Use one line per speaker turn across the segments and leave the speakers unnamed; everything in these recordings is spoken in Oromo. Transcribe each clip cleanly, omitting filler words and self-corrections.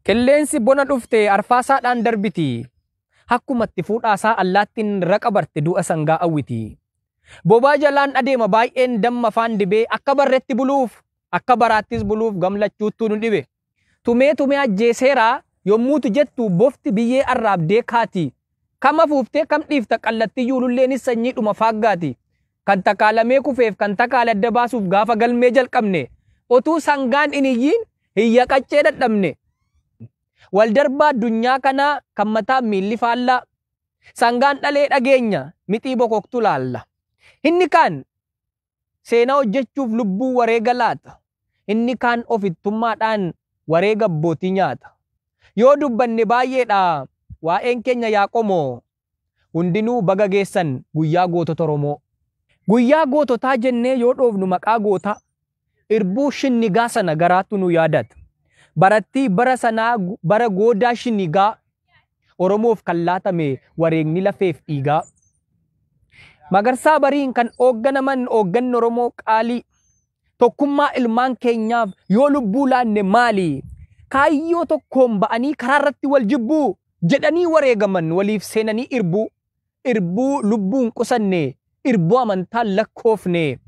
Qilleensi bona dhufte arfaasaadhaan darbiti. Hakkumatti fuudhaasaa allaattiin raqa barte du'a sangaa awwiti. Bobaa jalaan adeema baay'een damma afaan dibee akka barretti buluuf akka baraattis buluuf gamlachuuttuu nu dhibe. Tumee ajjeeseeraa yommuutu jettu bofti biyyee arraabdee kaati. Kam afuuftee kam dhiifta qallattiyyuu lulleenis sanyiidhuma faaggaati. Kan takaalamee kufeef kan takaala adda baasuuf gaafa galmee jalqabne. Otuu sangaan iniyyiin hiyya qaccee dadhabne. Waldarbaa addunyaa kanaa kan mataa miilli faallaa. Sangaan dhalee dhageenya mixii bokoktu laalla. Inni kaan seenaa hojjechuuf lubbuu wareega laata. Inni kaan ofittummaadhaan wareega abbootii nyaata. Yoo dubbanne baay'eedha waa'een keenya yaa qomoo. Hundinuu baga geessan guyyaa gootota Oromoo. Guyyaa goototaa jennee yoo dhoofnu maqaa goota. Irbuu shinnigaa sana garaatu nu yaadata. Barattii bara sanaa bara goodaa shinnigaa. Oromoof kan laatame wareegni lafeef dhiigaa. Magarsaa bariin kan hoogganaman hoogganni Oromoo qaalii. Tokkummaa ilmaan keenyaaf yoo lubbuu laanne maali? Kaayyoo tokkoon ba'anii karaa irratti wal jibbuu jedhanii wareegaman waliif seenanii irbuu. Irbuu lubbuun qusanne, irbuu amantaan lakkoofne,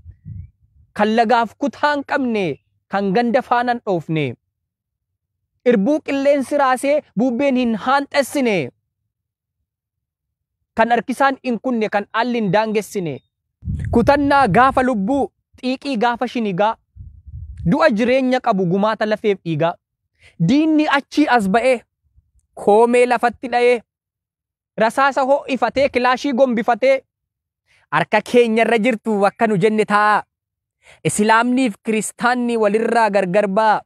kan lagaaf kutaan qabne, kan ganda faanaan dhoofne. Irbuu qilleensi raasee bubbeen hin haanxessine. Kan harkisaan hin kunne kan alli hin daangessine. Kutannaa gaafa lubbuu, xiiqii gaafa shinigaa. Du'a jireenya qabu gumaata lafeef dhiigaa. Diinni achii as ba'ee, koomee lafatti dha'ee, rasaasa ho'ifatee kilaashii gombifatee, harka keenyarra jirtu akka nu jenne ta'a. Islaamniif kiristaanni walirraa gargar ba'a.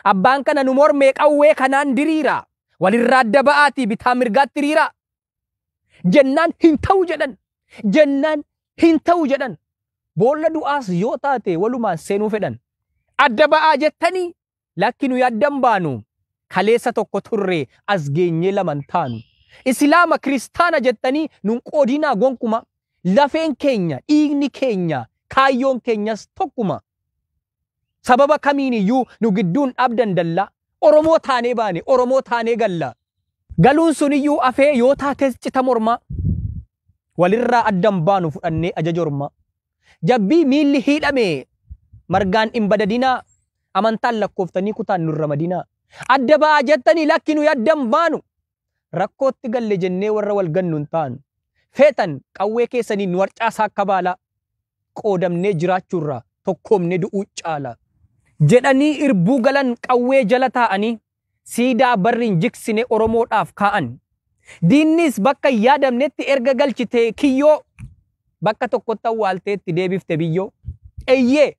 Abbaan kana nu mormee qawwee kanaan diriira. Walirraa adda ba'aatii bitaa mirgaatti hiriira. Jennaan hin ta'u jedhan. Jennaan hin ta'u jedhan. Boolla du'aas yoo taate walumaan seenuu fedhan. Adda ba'aa jettanii lakki nu yaaddan baanu. Kaleessa tokko turre as geenyee laman taanu. Islaama kiristaana jettanii nun qoodinaa gonkuma. Lafeen keenya, dhiigni keenya, kaayyoon keenyas tokkuma. Sababa kamiin iyyuu nu gidduun dhabdan dalla. Oromoo taanee baane, Oromoo taanee galla. Galuun sun iyyuu afee yoo taates cita morma. Walirraa addan baanu fudhannee ajaja orma. Jabbii miilli hidhame margaan hin badadinaa. Amantaan lakkooftanii kutaan nurra madinaa. Adda ba'aa jettanii lakki nu yaddan baanu. Rakkootti galle jennee warra wal gannuun taanu. Feetan qawwee keessanii nu harcaasaa akka baala. Qoodamnee jiraachuurraa tokkoomne du'uu caala. Jedhanii irbuu galan qawwee jala taa'anii siidaa barriin jiksine Oromoodhaaf kaa'an. Diinnis bakka yaadamnetti erga galchite kiyyoo bakka tokkotti awwaalteetti deebifte biyyoo. Eeyyee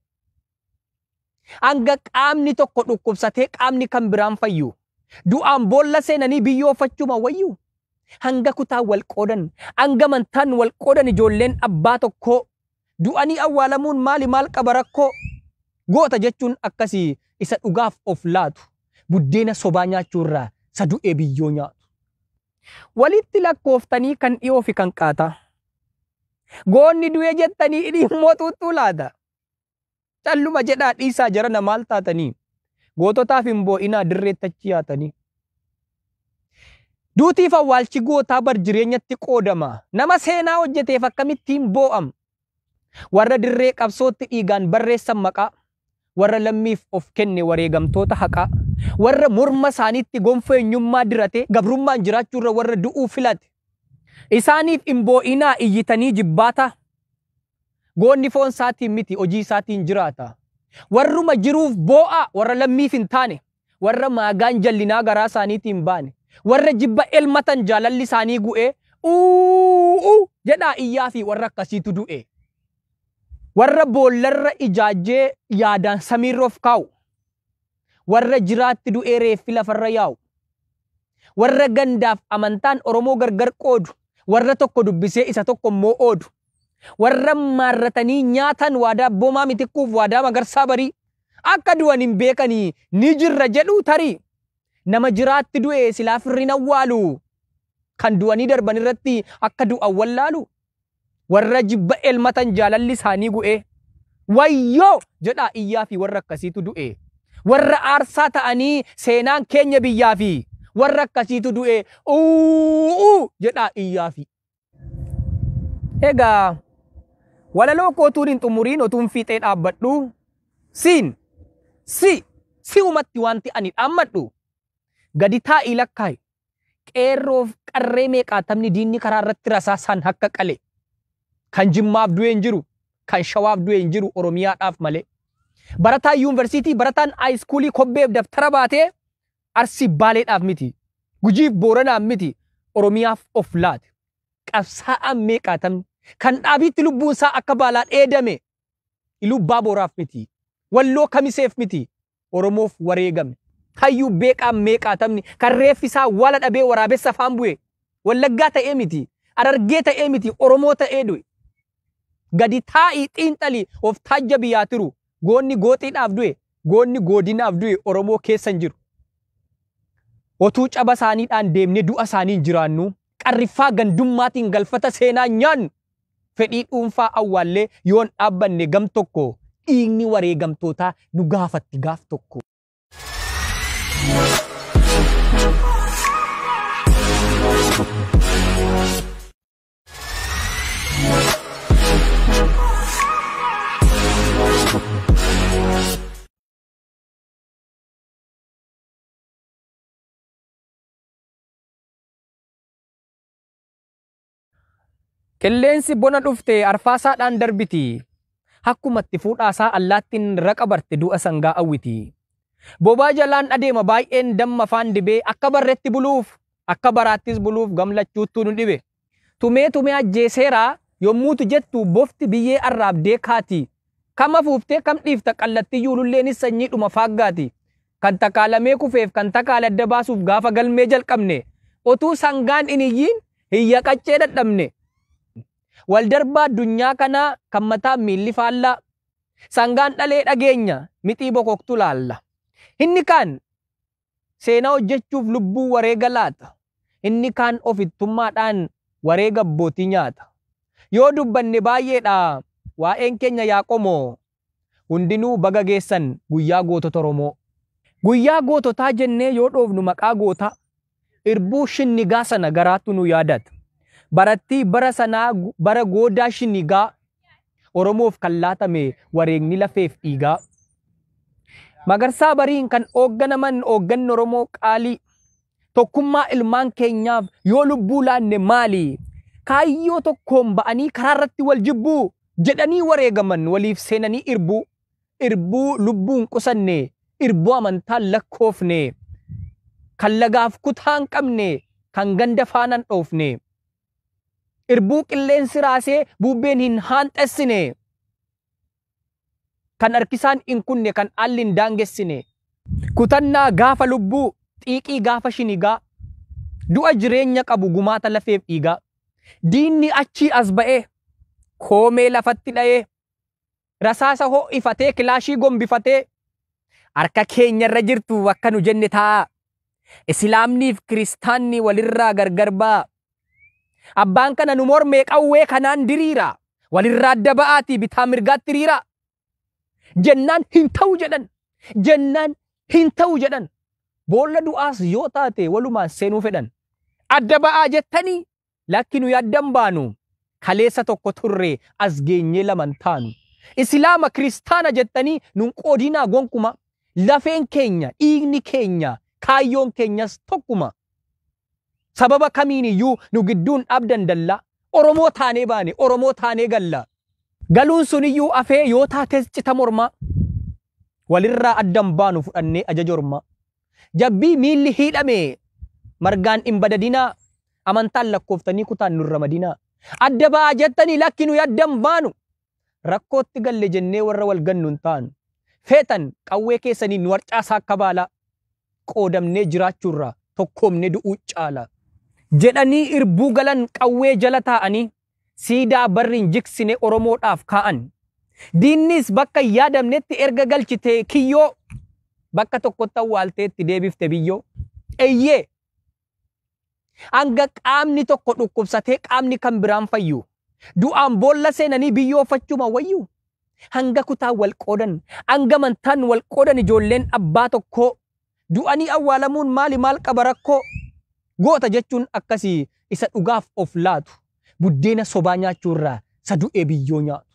hanga qaamni tokko dhukkubsatee qaamni kan biraan fayyu. Du'aan boolla seenanii biyyoo fachuma wayyu. Hanga kutaa wal qoodan, hanga amantaan wal qoodan ijoolleen abbaa tokkoo. Du'anii awwaalamuun maal qaba rakkoo. Goota jechuun akkasii isa dhugaaf of laatu. Buddeena sobaa nyaachuurraa isa du'ee biyyoo nyaatu. Walitti lakkooftanii kan dhiyoo fi kan qaataa. Goonni du'ee jettanii dhimmoo xuuxxuu laata. Calluma jedhaa dhiisaa jarana maal taatanii. Goototaaf hin boo'inaa dirreettachi yaatanii. Duutiif awwaalchi gootaa bar jireenyatti qoodama. Nama seenaa hojjeteef akkamittiin boo'am. Warra dirree qabsootti dhiigaan barreessan maqaa. Warra lammiif of kenne wareegamtoota haqaa. Warra morma isaaniitti gonfoo eenyummaa dirate gabrummaan jiraachuurra warra du'uu filate. Isaaniif hin boo'inaa iyyitanii jibbaata. Goonni foon isaatiin miti hojii isaatiin jiraata. Warruma jiruuf boo'a warra lammiif hin taane. Warra maagaan jallinaa garaa isaaniitiin baane. Warra jibba elmatan jaalalli isaanii gu'ee jedhaa iyyaa fi warra akkasiitu du'e. Warra boollarra ijaajjee yaadaan samiirroof kaa'u. Warra jiraatti du'ee reeffi lafarra yaa'u. Warra gandaaf amantaan Oromoo gargar qoodu. Warra tokko dubbisee isa tokko immoo oodu. Warra maarratanii nyaatan waadaa boomaa mitikkuuf waadaa magarsaa barii. Akka du'an hin beekanii ni jirra jedhuu tarii. Nama jiraatti du'e silaa firriin awwaalu. Kan du'anii darban irratti akka du'an wallaalu. Warra jibba elmatan jaalalli isaanii gu'e. Wayyoo jedhaa iyyaa fi warra akkasiitu du'e. warra aarsaa ta'anii seenaan keenya biyyaa fi warra akkasiitu du'e jedhaa iyyaa fi. Egaa walaloo kootuun hin xumuriin otuun fiixee dhaabbadhu si umatti wanti ani dhaammadhu gadi taa'ii lakkaa'i qeerroof qarree meeqaatamni diinni karaa irratti rasaasaan hakka qale kan Jimmaaf du'e hin jiru kan Shawaaf du'e hin jiru Oromiyaadhaaf malee. Barataan yuunivarsiitii barataan haayiskuulii kobbeef daftara baatee Arsii Baaleedhaaf miti Gujiif Booranaaf miti Oromiyaaf of laate. Qabsaa'aan meeqaatamni kan dhaabiitti lubbuun isaa akka baalaan dheedame Ilubbaa Booraaf miti Walloo Kamiseef miti Oromoof wareegame. Hayyuu beeqaan meeqaatamni kan reeffi isaa wala dhabee waraabessa afaan bu'e Wallaggaa ta'ee miti Harargee ta'ee miti Oromoo ta'ee du'e. Gadi taa'ii xiinxalii of taajja biyyaa tiru goonni gooxiidhaaf du'e goonni godinaaf du'e Oromoo keessa hin jiru. Otuu caba isaaniidhaan deemnee du'a isaanii hin jiraannu qarriffaa gandummaatiin galfata seenaa nyaannu fedhii dhuunfaa awwaallee yoon dhaabbanne gam tokko dhiigni wareegamtootaa nu gaafatti gaaf tokko. Qilleensi bona dhufte arfaasaadhaan darbiti. Hakkumatti fuudhaasaa allaattiin raqa barte du'a sangaa awwiti. Bobaa jalaan adeema baay'een damma afaan dibee akka barretti buluuf akka baraattis buluuf gamlachuuttuu nu dhibe. Tumee ajjeeseeraa yommuutu jettu bofti biyyee arraabdee kaati. Kam afuuftee kam dhiifta qallattiyyuu lulleenis sanyiidhuma faaggaati. Kan takaalamee kufeef kan takaala adda baasuuf gaafa galmee jalqabne otuu sangaan iniyyiin hiyya qaccee dadhabne. Waldarbaa addunyaa kanaa kan mataa miilli faallaa sangaan dhalee dhageenya mixii bokoktu laalla. Inni kaan seenaa hojjechuuf lubbuu wareega laata. Inni kaan ofittummaadhaan wareega abbootii nyaata. Yoo dubbanne baay'eedha waa'een keenya yaa qomoo hundinuu baga geessan guyyaa gootota Oromoo. Guyyaa goototaa jennee yoo dhoofnu maqaa goota irbuu shinnigaa sana garaatu nu yaadata. Barattii bara sanaa bara goodaa shinnigaa Oromoof kan laatame wareegni lafeef dhiigaa. Magarsaa bariin kan hoogganaman hoogganni Oromoo qaalii tokkummaa ilmaan keenyaaf yoo lubbuu laanne maali? Kaayyoo tokkoon ba'anii karaa irratti wal jibbuu jedhanii wareegaman waliif seenanii irbuu lubbuun qusanne irbuu amantaan lakkoofne kan lagaaf kutaan qabne kan ganda faanaan dhoofne. Irbuu qilleensi raasee bubbeen hin haanxessine kan harkisaan hin kunne kan alli hin daangessine kutannaa gaafa lubbuu xiiqii gaafa shinigaa du'a jireenya qabu gumaata lafeef dhiigaa diinni achii as ba'ee koomee lafatti dha'ee rasaasa ho'ifatee kilaashii gombifatee harka keenyarra jirtu akka nu jenne ta'a islaamniif kiristaanni walirraa gargar ba'a. Abbaan kana nu mormee qawwee kanaan diriira walirraa adda ba'aatii bitaa mirgaatti hiriira jennaan hin ta'u jedhan boolla du'aas yoo taate walumaan seenuu fedhan adda ba'aa jettanii lakki nu yaddan baanu kaleessa tokko turre as geenyee laman taanu islaama kiristaana jettanii nun qoodinaa gonkuma lafeen keenya dhiigni keenya kaayyoon keenyas tokkuma. Sababa kamiin iyyuu nu gidduun dhabdan dalla Oromoo taanee baane Oromoo taanee galla galuun sun iyyuu afee yoo taates cita morma walirraa addan baanu fudhannee ajaja orma jabbii miilli hidhame margaan hin badadinaa amantaan lakkooftanii kutaan nurra madinaa adda ba'aa jettanii lakki nu yaddan baanu rakkootti galle jennee warra wal gannu hin taanu feetan qawwee keessanii nu warcaasaa akka baala qoodamnee jiraachuurraa tokkoomne du'uu caala. Jedhanii irbuu galan qawwee jala taa'anii siidaa barriin jiksine Oromoodhaaf kaa'an. Diinnis bakka yaadamnetti erga galchite kiyyoo bakka tokkotti awwaalteetti deebifte biyyoo. Eeyyee hanga qaamni tokko dhukkubsatee qaamni kan biraan fayyu du'aan boolla seenanii biyyoo fachuma wayyu hanga kutaa wal qoodan, hanga mantaan wal qoodan ijoolleen abbaa tokkoo du'anii awwaalamuun maal qaba rakkoo. Goota jechuun akkasii isa dhugaaf of laatu buddeena sobaa nyaachuurraa isa du'ee biyyoo nyaatu.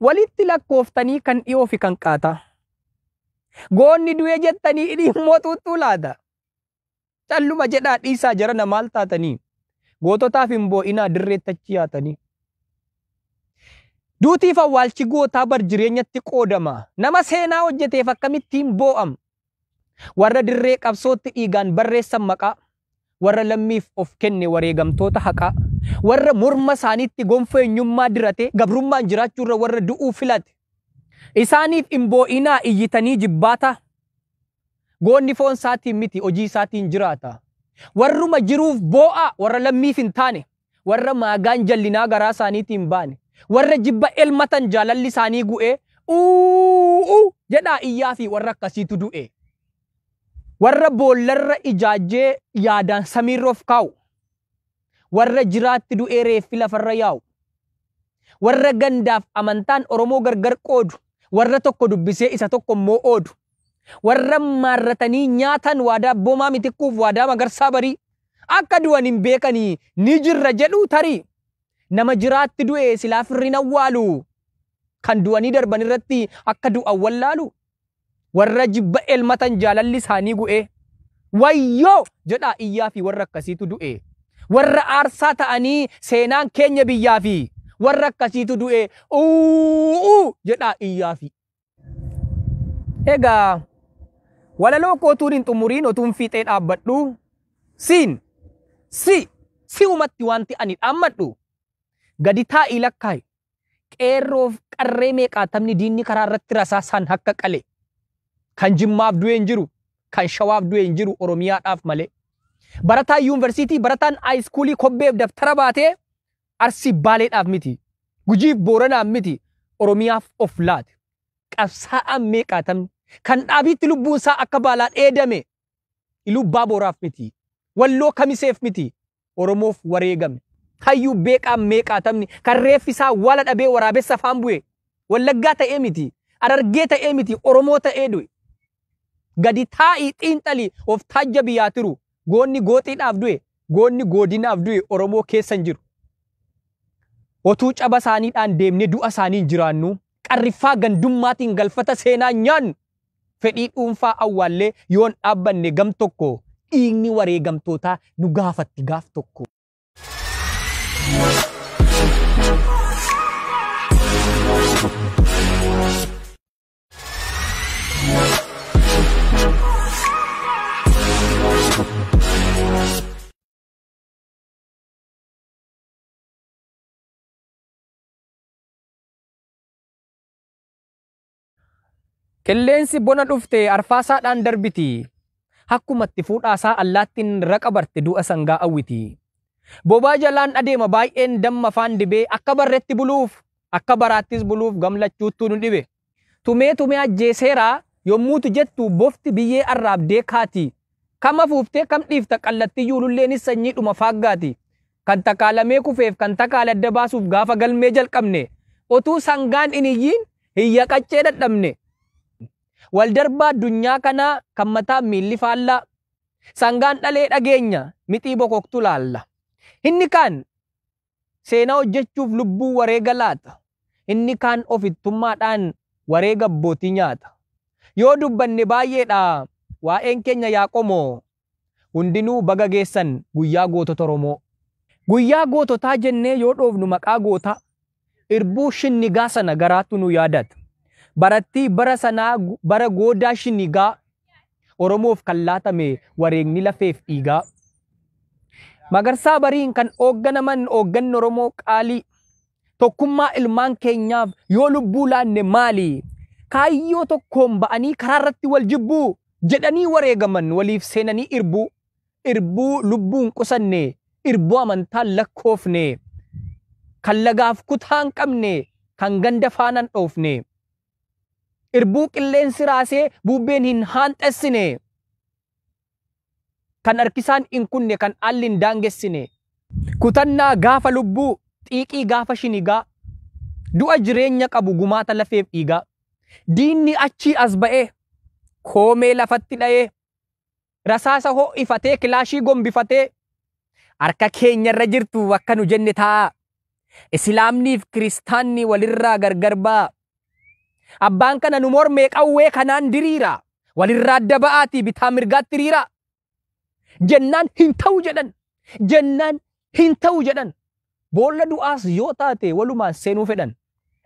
Walitti lakkooftanii kan dhiyoo fi kan qaataa. Goonni du'ee jettanii dhimmoo xuuxxuu laata. Calluma jedhaa dhiisaa jarana maal taatanii. Goototaaf hin boo'inaa dirreettachi yaatanii. Duutiif awwaalchi gootaa bar jireenyatti qoodama. Nama seenaa hojjeteef akkamittiin boo'am. Warra dirree qabsootti dhiigaan barreessan maqaa. Warra lammiif of kenne wareegamtoota haqaa. Warra morma isaaniitti gonfoo eenyummaa dirate gabrummaan jiraachuurra warra du'uu filate. Isaaniif hin boo'inaa iyyitanii jibbaata. Goonni foon isaatiin miti hojii isaatiin jiraata. Warruma jiruuf boo'a warra lammiif hin taane. Warra maagaan jallinaa garaa isaaniitiin baane. Warra jibba elmatan jaalalli isaanii gu'ee jedhaa iyyaa fi warra akkasiitu du'e. Warra boollarra ijaajjee yaadaan samiirroof kaa'u. Warra jiraatti du'ee reeffi lafarra yaa'u. Warra gandaaf amantaan Oromoo gargar qoodu. Warra tokko dubbisee isa tokko immoo oodu. Warra maarratanii nyaatan waadaa boomaa mitikkuuf waadaa magarsaa barii. Akka du'an hin beekanii ni jirra jedhuu tarii. Nama jiraatti du'e silaa firriin awwaalu. Kan du'anii darban irratti akka du'an wallaalu. Warra jibba elmatan jaalalli isaanii gu'e. Wayyoo jedhaa iyyaa fi warra akkasiitu du'e. Warra aarsaa ta'anii seenaan keenya biyyaa fi warra akkasiitu du'e. Jedhaa iyyaa fi. Egaa walaloo kootuun hin xumuriin otuun fiixee dhaabbadhu. Si umatti wanti ani dhaammadhu. Gadi taa'ii lakkaa'i. Qeerroof qarree meeqaatamni diinni karaa irratti rasaasaan akka qale. Kan Jimmaaf du'e hin jiru, kan Shawaaf du'e hin jiru Oromiyaadhaaf malee. Barataan yuunivarsiitii, barataan haayiskuulii kobbeef daftara baatee Arsii Baaleedhaaf miti. Gujiif Booranaaf miti. Oromiyaaf of laate. Qabsaa'aan meeqaatamni kan dhaabiitti lubbuun isaa akka baalaan dheedame. Ilubbaa Booraaf miti. Walloo Kamiseef miti. Oromoof wareegame. Hayyuu beeqaan meeqaatamni kan reeffi isaa wala dhabee waraabessa afaan bu'e. Wallaggaa ta'ee miti. Arargee ta'ee miti. Oromoo ta'ee du'e. Gadi taa'ii xiinxalii of taajja biyyaa tiru. Goonni gooxiidhaaf du'e. Goonni godinaaf du'e Oromoo keessa hin jiru. Otuu caba isaaniidhaan deemnee du'a isaanii hin jiraannu. Qarriffaa gandummaatiin galfata seenaa nyaannu. Fedhii dhuunfaa awwaallee yoon dhaabbanne gam tokko dhiigni wareegamtootaa nu gaafatti gaaf tokko. Qilleensi bona dhufte arfaasaadhaan darbiti. Hakkumatti fuudhaasaa allaattiin raqa barte du'a sangaa awwiti. Bobaa jalaan adeema baay'een damma afaan dibee akka barreetti buluuf akka baraattis buluuf gamlachuuttuu nu dhibe. Tumee ajjeeseeraa yommuutu jettu bofti biyyee arraabdee kaati. Kam afuuftee kam dhiifta qallattii yuululleenis sanyiidhuma faaggaati. Kan takaalamee kufeef kan takaala adda baasuuf gaafa galmee jalqabne. Otuu sangaan iniyyiin hiyya qaccee dadhabne. Waldarbaa addunyaa kanaa kan mataa miilli faallaa. Sangaan dhalee dhageenya mixii bokoktu laalla. Inni kaan seenaa hojjechuuf lubbuu wareega laata. Inni kaan ofittummaadhaan wareega abbootii nyaata. Yoo dubbanne baay'eedha waa'een keenya yaa qomoo. Hundinuu baga geessan guyyaa gootota Oromoo. Guyyaa goototaa jennee yoo dhoofnu maqaa goota. Irbuu shinnigaa sana garaatu nu yaadata. Barattii bara sanaa bara goodaa shinnigaa Oromoof kan laatame wareegni lafeef dhiigaa. Magarsaa bariin kan hoogganaman hoogganni Oromoo qaalii. Tokkummaa ilmaan keenyaaf yoo lubbuu laanne maali? Kaayyoo tokkoon ba'anii karaa irratti wal jibbuu jedhanii wareegaman waliif seenanii irbuu. Irbuu lubbuun qusanne, irbuu amantaan lakkoofne. Kan lagaaf kutaan qabne, kan ganda faanaan dhoofne. Irbuu qilleensi raasee bubbeen hin haanxessine. Kan harkisaan hin kunne kan alli hin daangessine. Kutannaa gaafa lubbuu xiiqii gaafa shinigaa. du'a jireenya qabu gumaata lafeef dhiigaa. Diinni achii as ba'ee koomee lafatti dha'ee rasaasa ho'ifatee kilaashii gombifatee harka keenyarra jirtu akka nu jenne ta'a. Islaamniif kiristaanni walirraa gargar ba'a. Abbaan kana nu mormee qawwee kanaan diriira. Walirraa adda ba'aatii bitaa mirgaatti hiriira. Jennaan hin ta'u jedhan. Jennaan hin ta'u jedhan. Boolla du'aas yoo taate walumaan seenuu fedhan.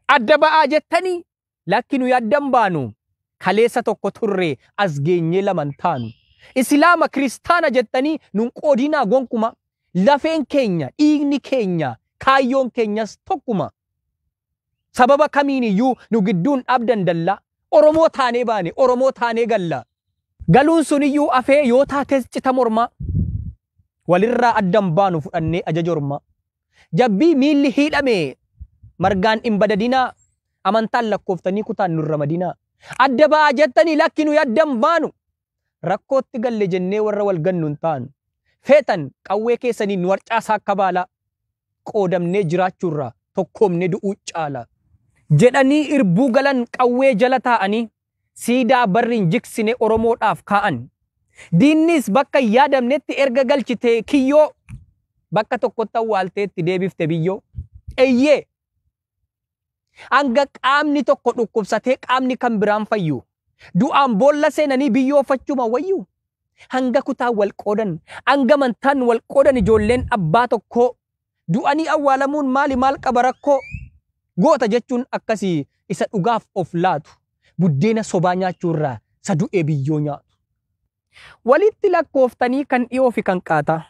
Adda ba'aa jettanii lakki nu yaddan baanu. Kaleessa tokko turre as geenyee laman taanu. Islaama kiristaana jettanii nun qoodinaa gonkuma. Lafeen keenya, dhiigni keenya, kaayyoon keenyas tokkuma. Sababa kamiin iyyuu nu gidduun dhabdan dalla. Oromoo taanee baane, Oromoo taanee galla. Galuun sun iyyuu afee yoo taates cita morma. Walirraa addan baanu fudhannee ajaja orma. Jabbii miilli hidhame margaan hin badadinaa. Amantaan lakkooftanii kutaan nurra madinaa. Adda ba'aa jettanii lakki nu yaddan baanu. Rakkootti galle jennee warra wal gannuun taanu. Feetan qawwee keessanii nu warcaasaa akka baala. Qoodamnee jiraachuurraa tokkoomnee du'uu caala. Jedhanii irbuu galan qawwee jala taa'anii siidaa barriin jiksine Oromoodhaaf kaa'an. Diinnis bakka yaadamnetti erga galchite kiyyoo bakka tokkotti awwaalteetti deebifte biyyoo. Eeyyee hanga qaamni tokko dhukkubsatee qaamni kan biraan fayyu. Du'aan boolla seenanii biyyoo fachuma wayyu. Hanga kutaa wal qoodan, hanga mantaan wal qoodan ijoolleen abbaa tokkoo. Du'anii awwaalamuun maal qaba rakkoo. Goota jechuun akkasii isa dhugaaf of laatu. Buddeena sobaa nyaachuurraa isa du'ee biyyoo nyaatu. Walitti lakkooftanii kan dhiyoo fi kan qaata.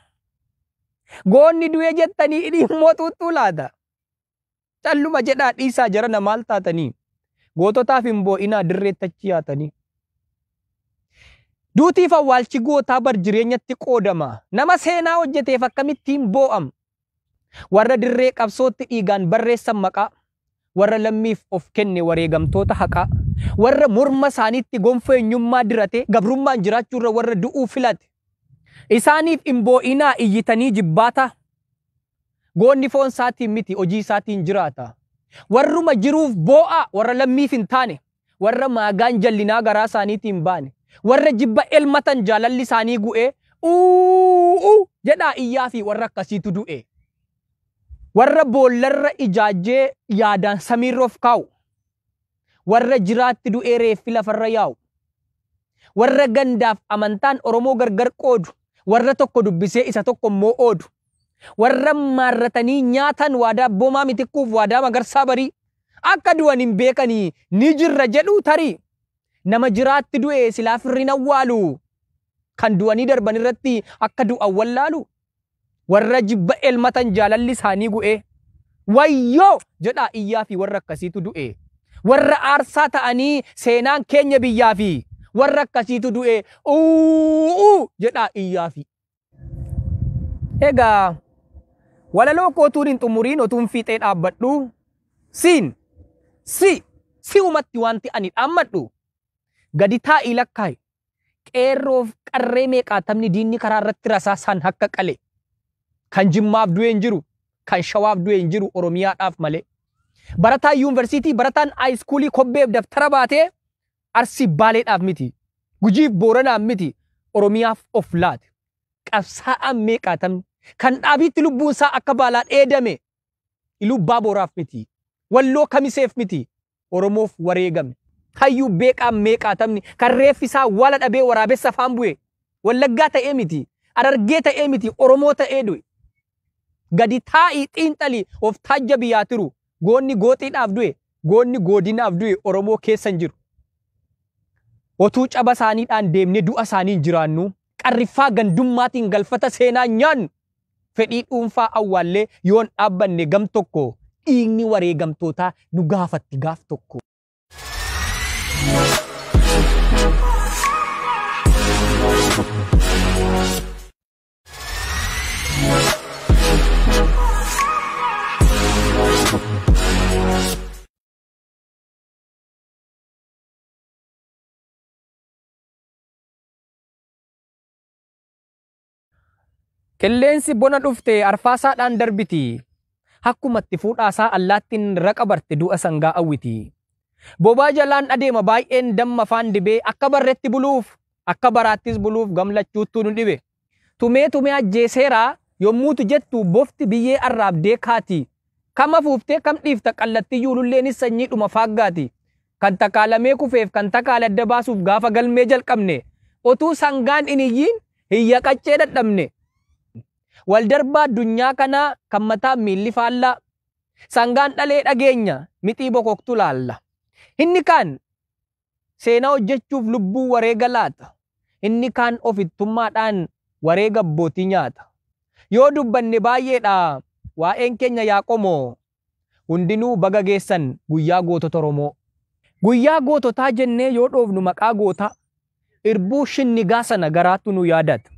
Goonni du'ee jettanii dhimmoo tuuttuu laata. Calluma jedhaa dhiisaa jarana maal taatanii. Goototaaf hin boo'inaa dirreettachi yaatanii. Duutiif awwaalchi gootaa bar jireenyatti qoodama. Nama seenaa hojjeteef akkamittiin boo'am. Warra dirree qabsootti dhiigaan barreessan maqaa. Warra lammiif of kenne wareegamtoota haqaa. Warra morma isaaniitti gonfoo eenyummaa dirate gabrummaan jiraachuurra warra du'uu filate. Isaaniif hin boo'inaa iyyitanii jibbaata. Goonni foon isaatiin miti hojii isaatiin jiraata. Warruma jiruuf boo'a warra lammiif hin taane. Warra maagaan jallinaa garaa isaaniitiin baane. Warra jibba elmatan jaalalli isaanii gu'ee jedhaa iyyaa fi warra akkasiitu du'e. Warra boollarra ijaajjee yaadaan samiirroof kaa'u. Warra jiraatti du'ee reeffi lafarra yaa'u. Warra gandaaf amantaan Oromoo gargar qoodu. Warra tokko dubbisee isa tokko immoo oodu. Warra maarratanii nyaatan waadaa boomaa mitikkuuf waadaa magarsaa barii. Akka du'an hin beekanii ni jirra jedhuu tarii. Nama jiraatti du'e silaa firriin awwaalu. Kan du'anii darban irratti akka du'an wallaalu. Warra jibba elmatan jaalalli isaanii gu'e. Wayyoo jedhaa iyyaa fi warra akkasiitu du'e. Warra aarsaa ta'anii seenaan keenya biyyaa fi warra akkasiitu du'e. Jedhaa iyyaa fi. Egaa walaloo kootuun hin xumuriin otuun fiixee dhaabbadhu. Si umatti wanti ani dhaammadhu. Gadi taa'ii lakkaa'i. Qeerroof qarree meeqaatamni diinni karaa irratti rasaasaan akka qale. Kan Jimmaaf du'e hin jiru, kan Shawaaf du'e hin jiru Oromiyaadhaaf malee. Barataan yuunivarsiitii, barataan haayiskuulii kobbeef daftara baatee Arsii Baaleedhaaf miti. Gujiif Booranaaf miti. Oromiyaaf of laate. Qabsaa'aan meeqaatamni kan dhaabiitti lubbuun isaa akka baalaan dheedame. Ilubbaa Booraaf miti. Walloo Kamiseef miti. Oromoof wareegame. Hayyuu beeqaan meeqaatamni kan reeffi isaa wala dhabee waraabessa afaan bu'e. Wallaggaa ta'ee miti. Arargee ta'ee miti. Oromoo ta'ee du'e. Gadi taa'ii xiinxalii of taajja biyyaa tiru. Goonni gooxiidhaaf du'e. Goonni godinaaf du'e Oromoo keessa hin jiru. Otuu caba isaaniidhaan deemnee du'a isaaniin jiraannu. Qarriffaa gandummaatiin galfata seenaa nyaannu. Fedhii dhuunfaa awwaallee yoon dhaabbanne gam tokko. Dhiigni wareegamtootaa nu gaafatti gaaf tokko. Qilleensi bona dhufte arfaasaadhaan darbiti. hakkumatti fuudhaasaa allaattiin raqa barte du'a sangaa awwiti. Bobaa jalaan adeema baay'een damma faan dibee akka barretti buluuf akka baraattis buluuf gamlachuuttuu nu dhibe. Tumee ajjeeseeraa yommuutu jettu bofti biyyee arraabdee kaati. Kama fuuftee kam dhiifta qallattiyyuu lulleenis sanyiidhuma faaggaati. Kan takaalamee kufeef kan takaala adda baasuuf gaafa galmee jalqabne otuu sangaan iniyyiin hiyya qaccee dadhabne. Waldarbaa addunyaa kanaa kan mataa miilli faallaa sangaan dhalee dhageenya mixii bokoktu laalla. Inni kaan seenaa hojjechuuf lubbuu wareega laata. Inni kaan ofittummaadhaan wareega abbootii nyaata. Yoo dubbanne baay'eedha waa'een keenya yaa qomoo hundinuu baga geessan guyyaa gootota Oromoo. Guyyaa goototaa jennee yoo dhoofnu maqaa goota irbuu shinnigaa sana garaatu nu yaadata.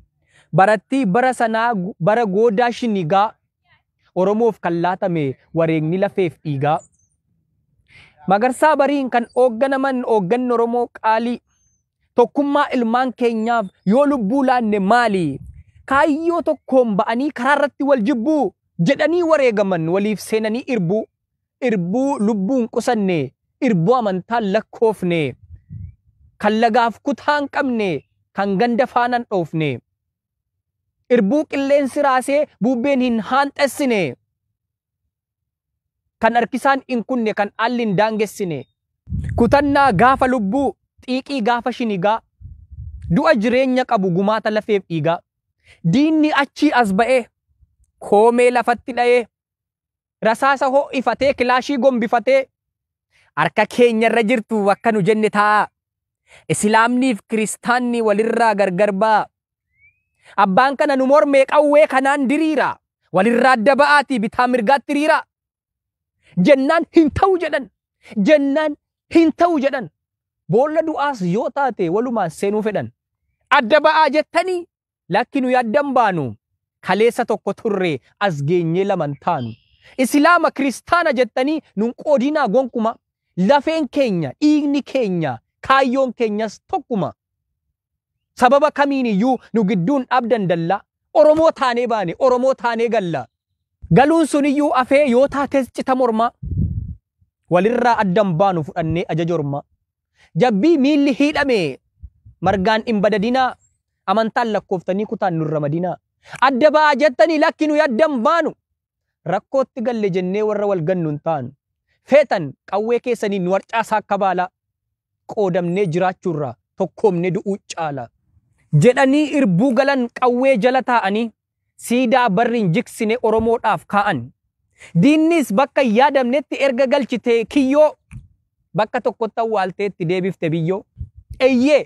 Barattii bara sanaa bara goodaa shinnigaa Oromoof kan laatame wareegni lafeef dhiigaa. Magarsaa bariin kan hoogganaman hoogganni Oromoo qaalii tokkummaa ilmaan keenyaaf yoo lubbuu laanne maali? Kaayyoo tokkoon ba'anii karaa irratti wal jibbuu jedhanii wareegaman waliif seenanii irbuu lubbuun qusanne irbuu amantaan lakkoofne kan lagaaf kutaan qabne kan ganda faanaan dhoofne irbuu qilleensi raasee bubbeen hin haanxessine kan harkisaan hin kunne kan haalli hin daangessine kutannaa gaafa lubbuu xiiqii gaafa shinigaa du'a jireenya qabu gumaata lafeef dhiigaa diinni achii as ba'ee koomee lafatti dha'ee rasaasa ho'ifatee kilaashii gombifatee harka keenya irra jirtu akka nu jenne ta'a. Islaamniif kiristaanni walirraa gargar ba'a. Abbaan kana nu mormee qawwee kanaan diriira. Walirraa adda ba'aatii bitaa mirgaatti hiriira. Jennaan hin ta'u jedhan. Jennaan hin ta'u jedhan. Boolla du'aas yoo taate walumaan seenuu fedhan. Adda ba'aa jettanii lakki nu yaaddan baanu. Kaleessa tokko turre as geenyee laman taanu. Islaama kiristaana jettanii nun qoodinaa gonkuma. Lafeen keenya, dhiigni keenya, kaayyoon keenyas tokkuma. Sababa kamiin iyyuu nu gidduun dhabdan dalla. Oromoo taanee baane, Oromoo taanee galla. Galuun sun iyyuu afee yoo taates cita morma. Walirraa addan baanu fudhannee ajaja orma. Jabbii miilli hidhame margaan hin badadinaa. Amantaan lakkooftanii kutaan nurra madinaa. Adda ba'aa jettanii lakki nu yaddan baanu. Rakkootti galle jennee warra wal gannu hin taanu. Feetan qawwee keessanii nu warcaasaa akka baala. Qoodamnee jiraachuurraa tokkoomnee du'uu caala. Jedhanii irbuu galan qawwee jala taa'anii siidaa barriin jiksine Oromoodhaaf kaa'an. Diinnis bakka yaadamnetti erga galchite kiyyoo bakka tokkotti awwaalteetti deebifte biyyoo. Eeyyee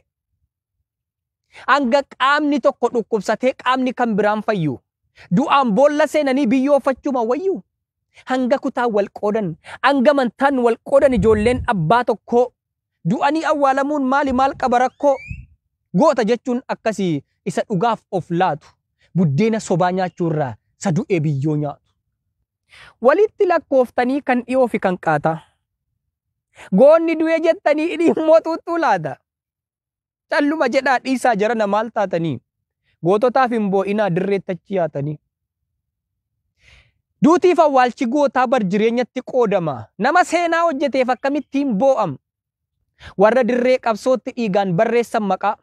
hanga qaamni tokko dhukkubsatee qaamni kan biraan fayyu. Du'aan boolla seenanii biyyoofachuma wayyu. Hanga kutaa wal qoodan, hanga mantaan wal qoodan ijoolleen abbaa tokkoo. Du'anii awwaalamuun maal qaba rakkoo. Goota jechuun akkasii isa dhugaaf of laatu. Buddeena sobaa nyaachuurraa isa du'ee biyyoo nyaatu. Walitti lakkooftanii kan dhiyoo fi kan qaata. Goonni du'ee jettanii dhimmoo tuuttuu laata. Calluma jedhaa dhiisaa jarana maal taatanii. Goototaaf hin boo'inaa dirreettachi yaatanii. Duutiif awwaalchi gootaa bar jireenyatti qoodama. Nama seenaa hojjeteef akkamittiin boo'am. Warra dirree qabsootti dhiigaan barreessan maqaa.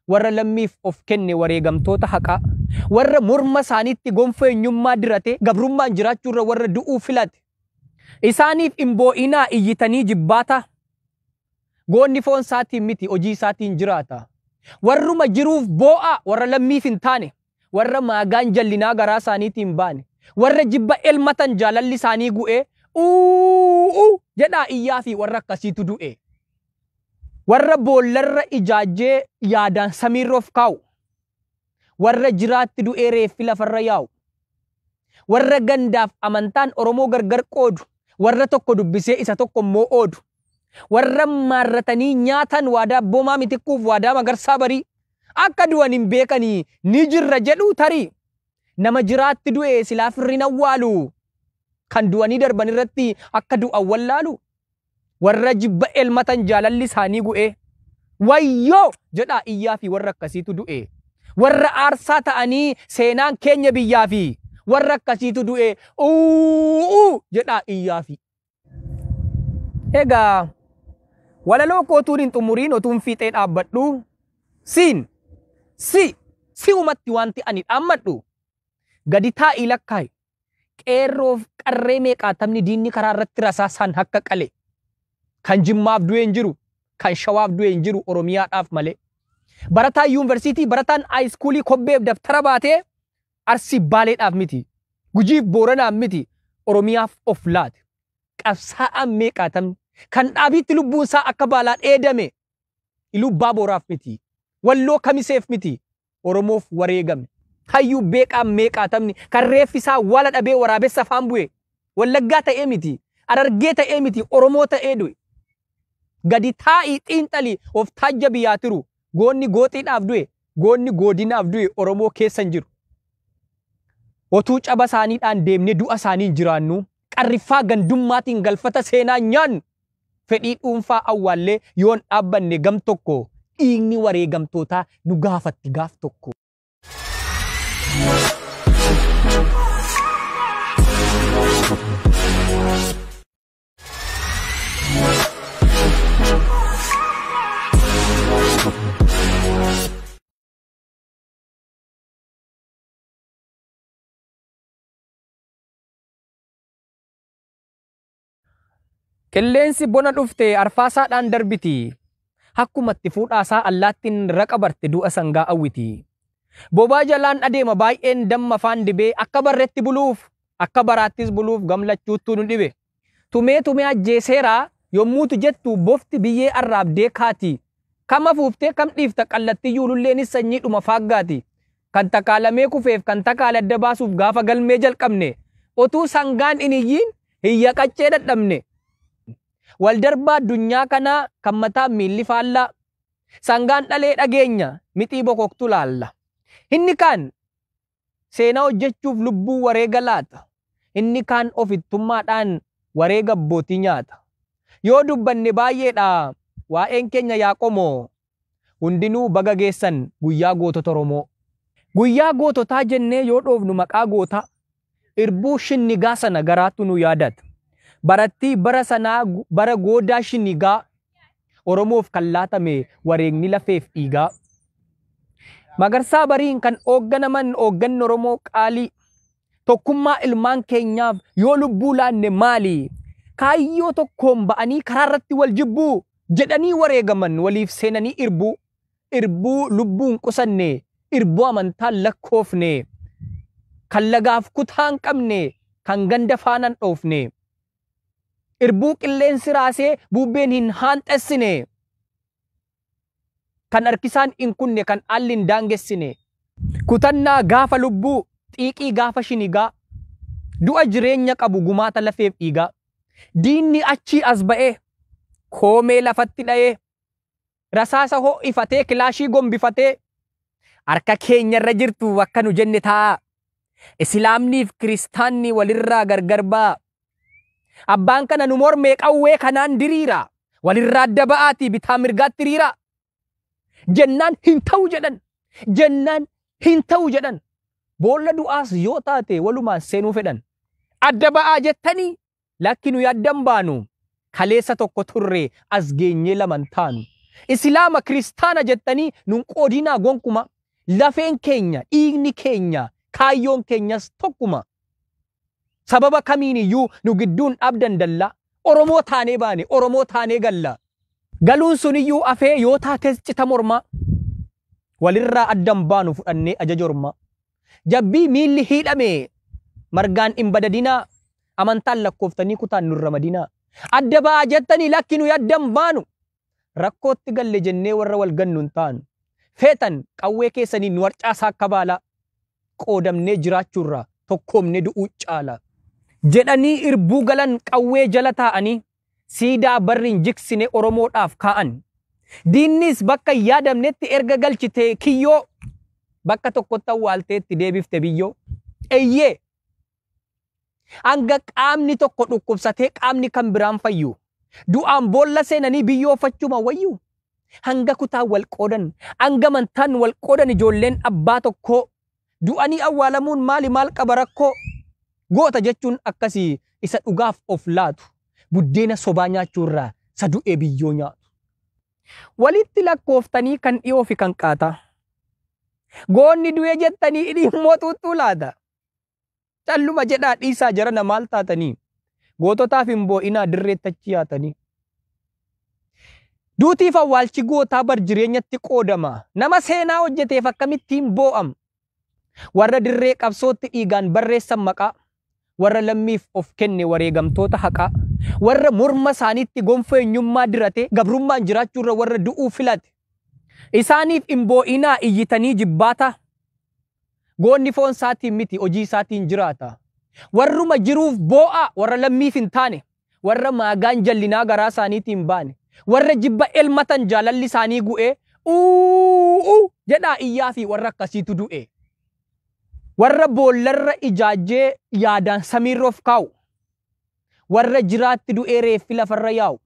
Warra lammiif of kenne wareegamtoota haqaa. Warra morma isaaniitti gonfoo eenyummaa dirate gabrummaan jiraachuurra warra du'uu filate. Isaaniif hin boo'inaa iyyitanii jibbaata. Goonni foon isaatiin miti hojii isaatiin jiraata. Warruma jiruuf boo'a warra lammiif hin taane. Warra maagaan jallinaa garaa isaaniitiin baane. Warra jibba elmatan jaalalli isaanii gu'ee jedhaa iyyaa fi warra akkasiitu du'e. Warra boollarra ijaajjee yaadaan samiirroof kaa'u. Warra jiraatti du'ee reeffi lafarra yaa'u. Warra gandaaf amantaan Oromoo gargar qoodu. Warra tokko dubbisee isa tokko immoo oodu. Warra maarratanii nyaatan waadaa boomaa mitikkuuf waadaa magarsaa barii. Akka du'an hin beekanii ni jirra jedhuu tarii. Nama jiraatti du'e silaa firriin awwaalu. Kan du'anii darban irratti akka du'an wallaalu. Warra jibba elmatan jaalalli isaanii gu'e. Wayyoo jedhaa iyyaa fi warra akkasiitu du'e. Warra aarsaa ta'anii seenaan keenya biyyaa fi warra akkasiitu du'e uu jedhaa iyyaafi. Egaa walaloo kootuun hin xumuriin otuun fiixee dhaabbadhu si umatti wanti ani dhaammadhu gadi taa'ii lakkaa'i qeerroof qarree meeqaatamni diinni karaa irratti rasaasaan hakka qale kan Jimmaaf du'e hin jiru kan Shawaaf du'e hin jiru Oromiyaadhaaf malee. Barataan yuunivarsiitii barataan haayiskuulii kobbeef daftara baatee Arsii Baaleedhaaf miti Gujiif Booranaaf miti Oromiyaaf of laate. Qabsaa'aan meeqaatamni kan dhaabiitti lubbuun isaa akka baalaan dheedame Ilubbaa Booraaf miti Walloo Kamiseef miti Oromoof wareegame. Hayyuu beeqaan meeqaatamni kan reeffi isaa wala dhabee waraabessa afaan bu'e Wallaggaa ta'ee miti Harargee ta'ee miti Oromoo ta'ee du'e. Gadi taa'ii xiinxalii of taajja biyyaa tiru goonni gooxiidhaaf du'e goonni godinaaf du'e Oromoo keessa hin jiru. Otuu caba isaaniidhaan deemnee du'a isaanii hin jiraannu qarriffaa gandummaatiin galfata seenaa nyaannu fedhii dhuunfaa awwaallee yoon dhaabbanne gam tokko dhiigni wareegamtootaa nu gaafatti gaaf tokko. Qilleensi bona dhufte arfaasaadhaan darbiti. Hakkumatti fuudhaasaa allaattiin raqa barte du'a sangaa awwiti. Bobaa jalaan adeema baay'een damma afaan dibee akka barreetti buluuf akka baraattis buluuf gamlachuuttu nu dhibe. Tumee ajjeeseeraa yommuutu jettu bofti biyyee arraabdee kaati. Kam afuuftee kam dhiifta qallattiyyuu lulleenis sanyiidhuma faaggaati. Kan takaalamee kufeef kan takaale adda baasuuf gaafa galmee jalqabne otuu sangaan iniyyiin hiyya qaccee dadhabne. Waldarbaa addunyaa kanaa kan mataa miilli faallaa sangaan dhalee dhageenya mixii bokoktu laalla. Inni kaan seenaa hojjechuuf lubbuu wareega laata. Inni kaan ofittummaadhaan wareega abbootii nyaata. Yoo dubbanne baay'eedha waa'een keenya yaa qomoo hundinuu baga geessan guyyaa gootota Oromoo. Guyyaa goototaa jennee yoo dhoofnu maqaa goota irbuu shinnigaa sana garaatu nu yaadata. Barattii bara sanaa bara goodaa shinnigaa Oromoof kan laatame wareegni lafeef dhiigaa. Magarsaa bariin kan hoogganaman hoogganni Oromoo qaalii tokkummaa ilmaan keenyaaf yoo lubbuu laanne maali? Kaayyoo tokkoon ba'anii karaa irratti wal jibbuu jedhanii wareegaman waliif seenanii irbuu lubbuun qusanne irbuu amantaan lakkoofne kan lagaaf kutaan qabne kan ganda faanaan dhoofne. Irbuu qilleensi raasee bubbeen hin haanxessine kan harkisaan hin kunne kan haalli hin daangessine kutannaa gaafa lubbuu xiiqii gaafa shinigaa du'a jireenya qabu gumaata lafeef dhiigaa diinni achii as ba'ee koomee lafatti dha'ee rasaasa ho'ifatee kilaashii gombifatee harka keenyarra jirtu akka nu jenne ta'a islaamniif kiristaanni walirraa gargar ba'a. Abbaan kana nu mormee qawwee kanaan diriira walirraa adda ba'aatii bitaa mirgaatti hiriira jennaan hin ta'u jedhan boolla du'aas yoo taate walumaan seenuu fedhan adda ba'aa jettanii lakki nu yaddan baanu kaleessa tokko turre as geenyee laman taanu islaama kiristaana jettanii nun qoodinaa gonkuma lafeen keenya dhiigni keenya kaayyoon keenyas tokkuma. Sababa kamiiniyyuu nu gidduun dhabdan dalla Oromoo taanee baane Oromoo taanee galla galuun suniyyuu afee yoo taates cita morma walirraa addan baanu fudhannee ajaja orma jabbii miilli hidhame margaan hin badadinaa amantaan lakkooftanii kutaan nurra madinaa adda ba'aa jettanii lakki nu yaddan baanu rakkootti galle jennee warra wal gannu hin taanu feetan qawwee keessanii nu warcaasaa akka baala qoodamnee jiraachuurraa tokkoomne du'uu caala. Jedhanii irbuu galan qawwee jala taa'anii siidaa barriin jiksine Oromoodhaaf kaa'an. Diinnis bakka yaadamnetti erga galchite kiyyoo bakka tokkotti awwaalteetti deebifte biyyoo. Eeyyee hanga qaamni tokko dhukkubsatee qaamni kan biraan fayyu du'aan boolla seenanii biyyoo fachuma wayyu hanga kutaa wal qoodan hanga mantaan wal qoodan ijoolleen abbaa tokkoo du'anii awwaalamuun maal qaba rakkoo goota jechuun akkasii isa dhugaaf of laatu buddeena sobaa nyaachuurraa isa du'ee biyyoo nyaatu. Walitti lakkooftanii kan dhiyoo fi kan qaataa. Goonni du'ee jettanii dhimmoo xuuxxuu laata. Calluma jedhaa dhiisaa jarana maal taatanii. Goototaaf hin boo'inaa dirreettachi yaatanii. Duutiif awwaalchi gootaa bar jireenyatti qoodama. Nama seenaa hojjeteef akkamittiin boo'am. Warra dirree qabsootti dhiigaan barreessan maqaa. Warra lammiif of kenne wareegamtoota haqaa. Warra morma isaaniitti gonfoo eenyummaa dirate gabrummaan jiraachuurra warra du'uu filate. Isaaniif hin boo'inaa iyyitanii jibbaata. Goonni foon isaatiin miti hojii isaatiin jiraata. Warruma jiruuf boo'a warra lammiif hin taane. Warra maagaan jallinaa garaa isaaniitiin baane. Warra jibba elmatan jaalalli isaanii gu'ee jedhaa iyyaa fi warra akkasiitu du'e. Warra boollarra ijaajjee yaadaan samiirroof kaa'u. Warra jiraatti du'ee reeffi lafarra yaa'u.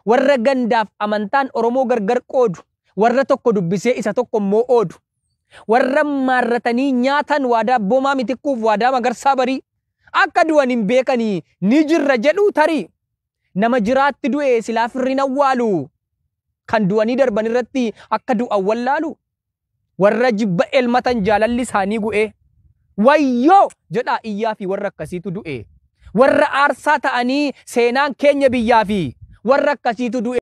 Warra gandaaf amantaan Oromoo gargar qoodu. Warra tokko dubbisee isa tokko immoo oodu. Warra maarratanii nyaatan waadaa boomaa mitikkuuf waadaa magarsaa barii. Akka du'an hin beekanii ni jirra jedhuu tarii. Nama jiraatti du'e silaa firrin awwaalu. Kan du'anii darban irratti akka du'an wallaalu. Warra jibba elmatan jaalalli isaanii gu'ee. Wayyoo jedhaa iyyaa fi warra akkasiitu du'e. Warra aarsaa ta'anii seenaan keenya biyyaa fi warra akkasiitu du'e.